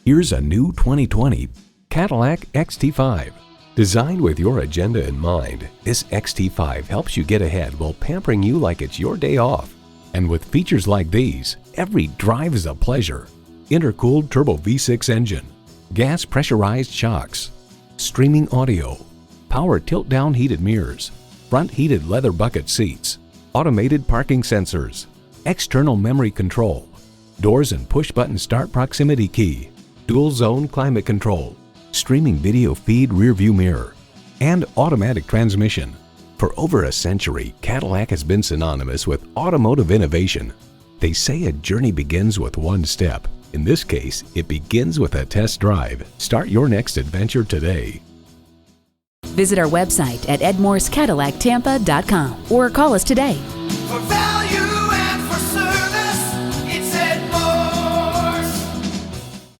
Here's a new 2020 Cadillac XT5. Designed with your agenda in mind, this XT5 helps you get ahead while pampering you like it's your day off. And with features like these, every drive is a pleasure. Intercooled turbo V6 engine, gas pressurized shocks, streaming audio, power tilt-down heated mirrors, front heated leather bucket seats, automated parking sensors, external memory control, doors and push-button start proximity key, dual-zone climate control, streaming video feed rear-view mirror, and automatic transmission. For over a century, Cadillac has been synonymous with automotive innovation. They say a journey begins with one step. In this case, it begins with a test drive. Start your next adventure today. Visit our website at edmorsecadillactampa.com or call us today.